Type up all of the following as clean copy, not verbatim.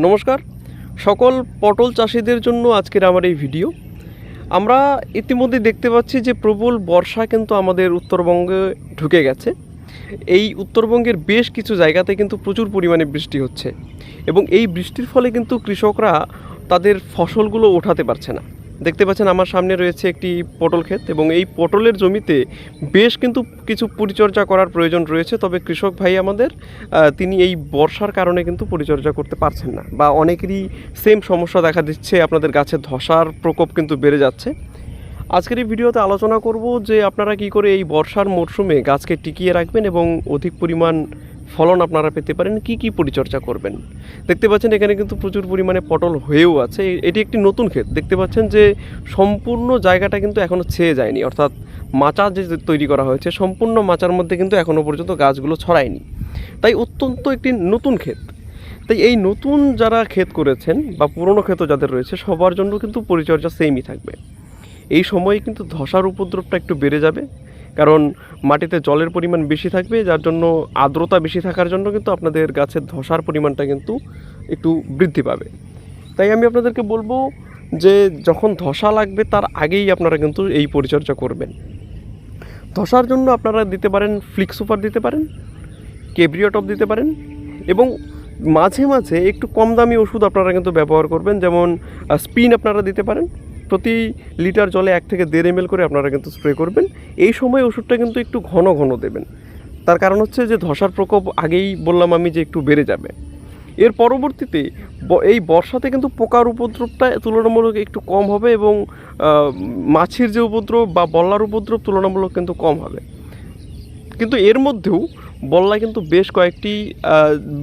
নমস্কার সকল পটল চাষিদের জন্য আজকের আমার এই ভিডিও। আমরা ইতিমধ্যে দেখতে পাচ্ছি যে প্রবল বর্ষা কিন্তু আমাদের উত্তরবঙ্গে ঢুকে গেছে। এই উত্তরবঙ্গের বেশ কিছু জায়গাতে কিন্তু প্রচুর পরিমাণে বৃষ্টি হচ্ছে এবং এই বৃষ্টির ফলে কিন্তু কৃষকরা তাদের ফসলগুলো ওঠাতে পারছে না। দেখতে পাচ্ছেন আমার সামনে রয়েছে একটি পটল ক্ষেত এবং এই পটলের জমিতে বেশ কিন্তু কিছু পরিচর্যা করার প্রয়োজন রয়েছে, তবে কৃষক ভাই আমাদের তিনি এই বর্ষার কারণে কিন্তু পরিচর্যা করতে পারছেন না, বা অনেকেরই সেম সমস্যা দেখা দিচ্ছে, আপনাদের গাছের ধসার প্রকোপ কিন্তু বেড়ে যাচ্ছে। আজকের এই ভিডিওতে আলোচনা করব যে আপনারা কি করে এই বর্ষার মরশুমে গাছকে টিকিয়ে রাখবেন এবং অধিক পরিমাণ ফলন আপনারা পেতে পারেন, কি পরিচর্যা করবেন। দেখতে পাচ্ছেন এখানে কিন্তু প্রচুর পরিমাণে পটল হয়েও আছে। এটি একটি নতুন ক্ষেত। দেখতে পাচ্ছেন যে সম্পূর্ণ জায়গাটা কিন্তু এখনও ছেয়ে যায়নি, অর্থাৎ মাচা যে তৈরি করা হয়েছে সম্পূর্ণ মাচার মধ্যে কিন্তু এখনও পর্যন্ত গাছগুলো ছড়ায়নি, তাই অত্যন্ত একটি নতুন ক্ষেত। তাই এই নতুন যারা ক্ষেত করেছেন বা পুরনো ক্ষেতও যাদের রয়েছে সবার জন্য কিন্তু পরিচর্যা সেমই থাকবে। এই সময়ে কিন্তু ধসার উপদ্রবটা একটু বেড়ে যাবে, কারণ মাটিতে জলের পরিমাণ বেশি থাকবে, যার জন্য আর্দ্রতা বেশি থাকার জন্য কিন্তু আপনাদের গাছের ধসার পরিমাণটা কিন্তু একটু বৃদ্ধি পাবে। তাই আমি আপনাদেরকে বলবো যে যখন ধসা লাগবে তার আগেই আপনারা কিন্তু এই পরিচর্যা করবেন। ধসার জন্য আপনারা দিতে পারেন ফ্লিক সুপার, দিতে পারেন কেব্রিওটপ, দিতে পারেন এবং মাঝে মাঝে একটু কম দামি ওষুধ আপনারা কিন্তু ব্যবহার করবেন, যেমন স্পিন আপনারা দিতে পারেন। প্রতি লিটার জলে 1 থেকে 1.5 ml করে আপনারা কিন্তু স্প্রে করবেন। এই সময় ওষুধটা কিন্তু একটু ঘন ঘন দেবেন, তার কারণ হচ্ছে যে ধসার প্রকোপ আগেই বললাম আমি যে একটু বেড়ে যাবে। এর পরবর্তীতে এই বর্ষাতে কিন্তু পোকার উপদ্রবটা তুলনামূলক একটু কম হবে এবং মাছির যে উপদ্রব বা বল্লার উপদ্রব তুলনামূলক কিন্তু কম হবে। কিন্তু এর মধ্যেও বল্লায় কিন্তু বেশ কয়েকটি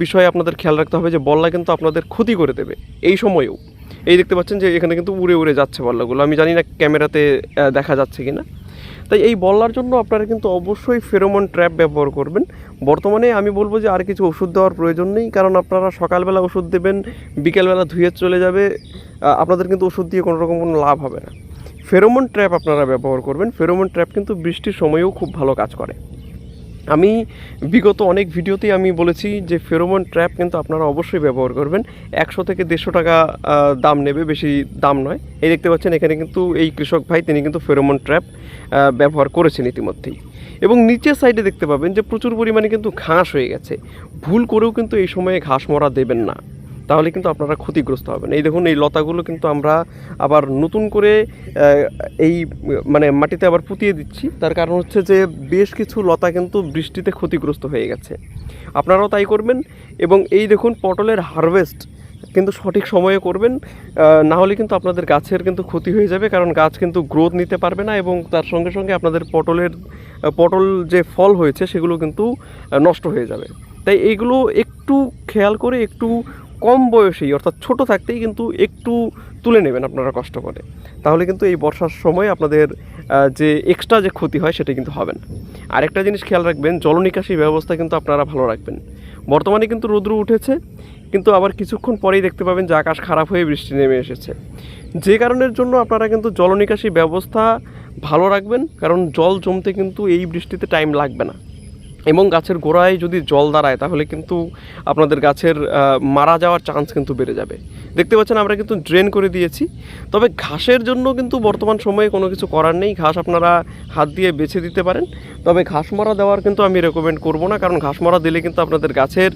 বিষয় আপনাদের খেয়াল রাখতে হবে, যে বল্লা কিন্তু আপনাদের ক্ষতি করে দেবে এই সময়েও। এই দেখতে পাচ্ছেন যে এখানে কিন্তু উড়ে উড়ে যাচ্ছে বল্লাগুলো, আমি জানি না ক্যামেরাতে দেখা যাচ্ছে কি না। তাই এই বল্লার জন্য আপনারা কিন্তু অবশ্যই ফেরোমন ট্র্যাপ ব্যবহার করবেন। বর্তমানে আমি বলবো যে আর কিছু ওষুধ দেওয়ার প্রয়োজন নেই, কারণ আপনারা সকালবেলা ওষুধ দেবেন, বিকেলবেলা ধুয়ে চলে যাবে, আপনাদের কিন্তু ওষুধ দিয়ে কোনো রকম কোনো লাভ হবে না। ফেরোমন ট্র্যাপ আপনারা ব্যবহার করবেন। ফেরোমন ট্র্যাপ কিন্তু বৃষ্টির সময়েও খুব ভালো কাজ করে। আমি বিগত অনেক ভিডিওতেই আমি বলেছি যে ফেরোমন ট্র্যাপ কিন্তু আপনারা অবশ্যই ব্যবহার করবেন। 100 থেকে 150 টাকা দাম নেবে, বেশি দাম নয়। এই দেখতে পাচ্ছেন এখানে কিন্তু এই কৃষক ভাই তিনি কিন্তু ফেরোমন ট্র্যাপ ব্যবহার করেছেন ইতিমধ্যেই। এবং নিচের সাইডে দেখতে পাবেন যে প্রচুর পরিমাণে কিন্তু ঘাস হয়ে গেছে। ভুল করেও কিন্তু এই সময়ে ঘাস মরা দেবেন না, তাহলে কিন্তু আপনারা ক্ষতিগ্রস্ত হবেন। এই দেখুন এই লতাগুলো কিন্তু আমরা আবার নতুন করে এই মাটিতে আবার পুঁতিয়ে দিচ্ছি, তার কারণ হচ্ছে যে বেশ কিছু লতা কিন্তু বৃষ্টিতে ক্ষতিগ্রস্ত হয়ে গেছে। আপনারাও তাই করবেন। এবং এই দেখুন পটলের হারভেস্ট কিন্তু সঠিক সময়ে করবেন, না হলে কিন্তু আপনাদের গাছের কিন্তু ক্ষতি হয়ে যাবে, কারণ গাছ কিন্তু গ্রোথ নিতে পারবে না এবং তার সঙ্গে সঙ্গে আপনাদের পটল যে ফল হয়েছে সেগুলো কিন্তু নষ্ট হয়ে যাবে। তাই এইগুলো একটু খেয়াল করে একটু কম বয়সেই, অর্থাৎ ছোট থাকতেই কিন্তু একটু তুলে নেবেন আপনারা কষ্ট করে, তাহলে কিন্তু এই বর্ষার সময় আপনাদের যে এক্সট্রা যে ক্ষতি হয় সেটা কিন্তু হবে না। আরেকটা জিনিস খেয়াল রাখবেন, জলনিকাশি ব্যবস্থা কিন্তু আপনারা ভালো রাখবেন। বর্তমানে কিন্তু রৌদ্র উঠেছে, কিন্তু আবার কিছুক্ষণ পরেই দেখতে পাবেন যে আকাশ খারাপ হয়ে বৃষ্টি নেমে এসেছে, যে কারণের জন্য আপনারা কিন্তু জলনিকাশি ব্যবস্থা ভালো রাখবেন, কারণ জল জমতে কিন্তু এই বৃষ্টিতে টাইম লাগবে না। এবং গাছের গোড়ায় যদি জল দাঁড়ায় তাহলে কিন্তু আপনাদের গাছের মারা যাওয়ার চান্স কিন্তু বেড়ে যাবে। দেখতে পাচ্ছেন আমরা কিন্তু ড্রেন করে দিয়েছি, তবে ঘাসের জন্য কিন্তু বর্তমান সময়ে কোনো কিছু করার নেই। ঘাস আপনারা হাত দিয়ে বেছে দিতে পারেন, তবে ঘাস মারা দেওয়ার কিন্তু আমি রেকমেন্ড করব না, কারণ ঘাস মারা দিলে কিন্তু আপনাদের গাছের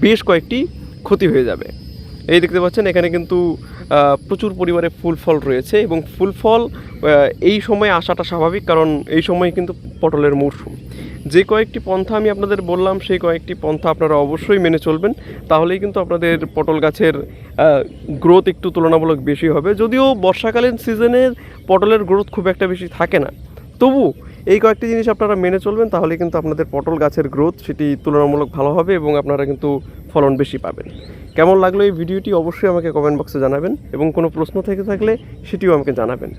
বেশ কয়েকটি ক্ষতি হয়ে যাবে। এই দেখতে পাচ্ছেন এখানে কিন্তু প্রচুর পরিমাণে ফুল ফল রয়েছে এবং ফুল ফল এই সময় আসাটা স্বাভাবিক, কারণ এই সময় কিন্তু পটলের মরশুম। যে কয়েকটি পন্থা আমি আপনাদের বললাম সেই কয়েকটি পন্থা আপনারা অবশ্যই মেনে চলবেন, তাহলেই কিন্তু আপনাদের পটল গাছের গ্রোথ একটু তুলনামূলক বেশি হবে। যদিও বর্ষাকালীন সিজনের পটলের গ্রোথ খুব একটা বেশি থাকে না, তবু এই কয়েকটি জিনিস আপনারা মেনে চলবেন, তাহলে কিন্তু আপনাদের পটল গাছের গ্রোথ সেটি তুলনামূলক ভালো হবে এবং আপনারা কিন্তু ফলন বেশি পাবেন। কেমন লাগলো এই ভিডিওটি অবশ্যই আমাকে কমেন্ট বক্সে জানাবেন এবং কোনো প্রশ্ন থেকে থাকলে সেটিও আমাকে জানাবেন।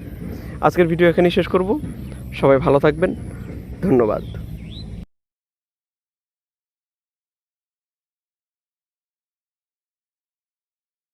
আজকের ভিডিও এখানেই শেষ করব। সবাই ভালো থাকবেন, ধন্যবাদ।